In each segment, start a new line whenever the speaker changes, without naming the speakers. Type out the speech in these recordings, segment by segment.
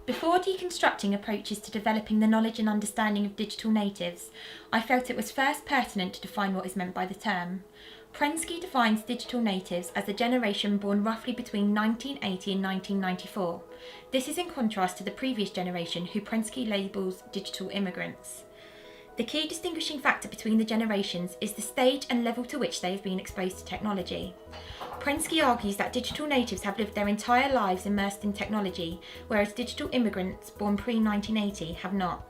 Before deconstructing approaches to developing the knowledge and understanding of digital natives, I felt it was first pertinent to define what is meant by the term. Prensky defines digital natives as a generation born roughly between 1980 and 1994. This is in contrast to the previous generation, who Prensky labels digital immigrants. The key distinguishing factor between the generations is the stage and level to which they have been exposed to technology. Prensky argues that digital natives have lived their entire lives immersed in technology, whereas digital immigrants born pre-1980 have not.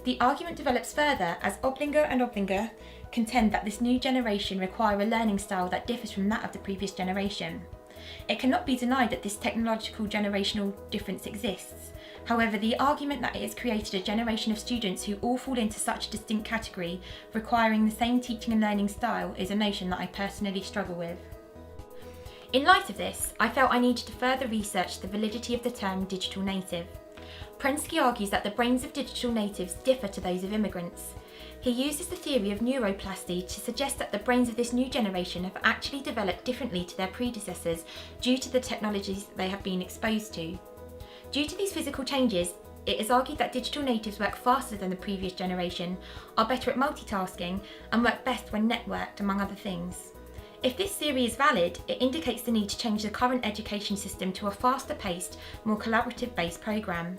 The argument develops further as Oblinger and Oblinger contend that this new generation require a learning style that differs from that of the previous generation. It cannot be denied that this technological generational difference exists. However, the argument that it has created a generation of students who all fall into such a distinct category, requiring the same teaching and learning style, is a notion that I personally struggle with. In light of this, I felt I needed to further research the validity of the term digital native. Prensky argues that the brains of digital natives differ to those of immigrants. He uses the theory of neuroplasty to suggest that the brains of this new generation have actually developed differently to their predecessors due to the technologies they have been exposed to. Due to these physical changes, it is argued that digital natives work faster than the previous generation, are better at multitasking, and work best when networked, among other things. If this theory is valid, it indicates the need to change the current education system to a faster-paced, more collaborative-based programme.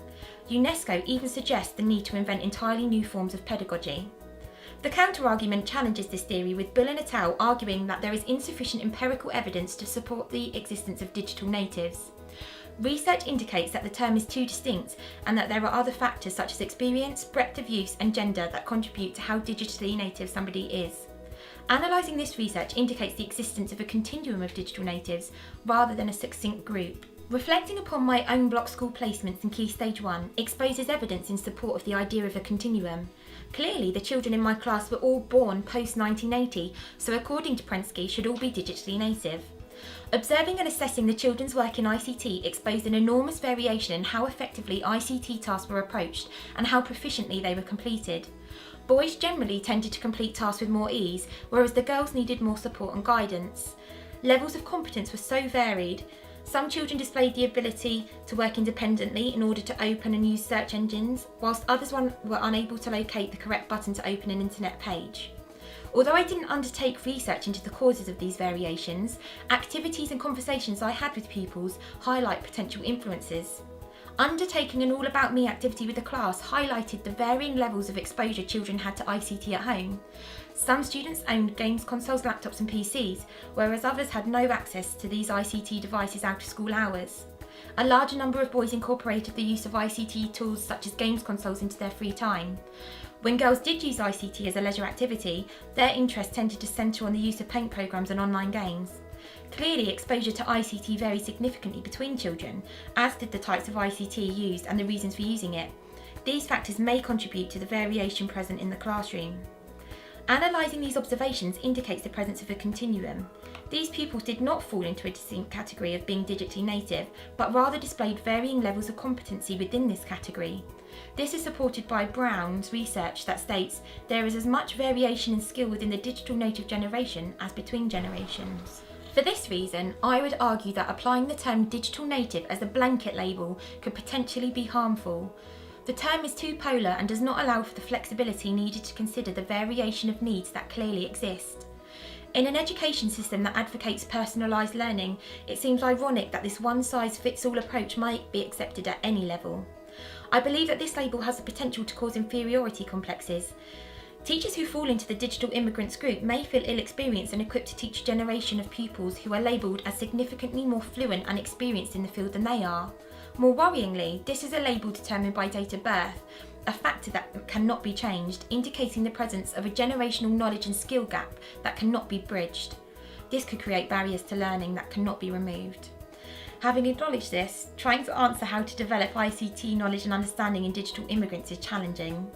UNESCO even suggests the need to invent entirely new forms of pedagogy. The counter-argument challenges this theory, with Bull et al. Arguing that there is insufficient empirical evidence to support the existence of digital natives. Research indicates that the term is too distinct and that there are other factors such as experience, breadth of use and gender that contribute to how digitally native somebody is. Analysing this research indicates the existence of a continuum of digital natives rather than a succinct group. Reflecting upon my own block school placements in Key Stage 1 exposes evidence in support of the idea of a continuum. Clearly, the children in my class were all born post-1980, so according to Prensky, should all be digitally native. Observing and assessing the children's work in ICT exposed an enormous variation in how effectively ICT tasks were approached and how proficiently they were completed. Boys generally tended to complete tasks with more ease, whereas the girls needed more support and guidance. Levels of competence were so varied. Some children displayed the ability to work independently in order to open and use search engines, whilst others were unable to locate the correct button to open an internet page. Although I didn't undertake research into the causes of these variations, activities and conversations I had with pupils highlight potential influences. Undertaking an All About Me activity with the class highlighted the varying levels of exposure children had to ICT at home. Some students owned games consoles, laptops and PCs, whereas others had no access to these ICT devices out of school hours. A larger number of boys incorporated the use of ICT tools such as games consoles into their free time. When girls did use ICT as a leisure activity, their interest tended to centre on the use of paint programmes and online games. Clearly, exposure to ICT varied significantly between children, as did the types of ICT used and the reasons for using it. These factors may contribute to the variation present in the classroom. Analysing these observations indicates the presence of a continuum. These pupils did not fall into a distinct category of being digitally native, but rather displayed varying levels of competency within this category. This is supported by Brown's research that states there is as much variation in skill within the digital native generation as between generations. For this reason, I would argue that applying the term digital native as a blanket label could potentially be harmful. The term is too polar and does not allow for the flexibility needed to consider the variation of needs that clearly exist. In an education system that advocates personalised learning, it seems ironic that this one-size-fits-all approach might be accepted at any level. I believe that this label has the potential to cause inferiority complexes. Teachers who fall into the digital immigrants group may feel ill-experienced and equipped to teach a generation of pupils who are labelled as significantly more fluent and experienced in the field than they are. More worryingly, this is a label determined by date of birth, a factor that cannot be changed, indicating the presence of a generational knowledge and skill gap that cannot be bridged. This could create barriers to learning that cannot be removed. Having acknowledged this, trying to answer how to develop ICT knowledge and understanding in digital immigrants is challenging.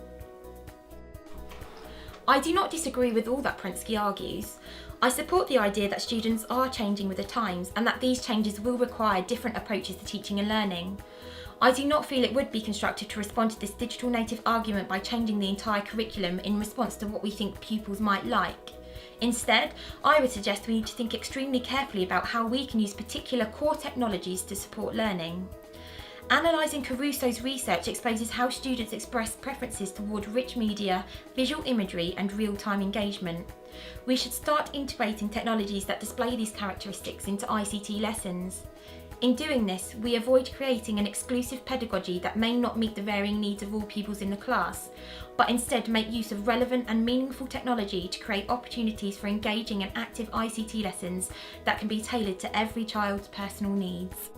I do not disagree with all that Prensky argues. I support the idea that students are changing with the times and that these changes will require different approaches to teaching and learning. I do not feel it would be constructive to respond to this digital native argument by changing the entire curriculum in response to what we think pupils might like. Instead, I would suggest we need to think extremely carefully about how we can use particular core technologies to support learning. Analysing Caruso's research exposes how students express preferences toward rich media, visual imagery and real-time engagement. We should start integrating technologies that display these characteristics into ICT lessons. In doing this, we avoid creating an exclusive pedagogy that may not meet the varying needs of all pupils in the class, but instead make use of relevant and meaningful technology to create opportunities for engaging and active ICT lessons that can be tailored to every child's personal needs.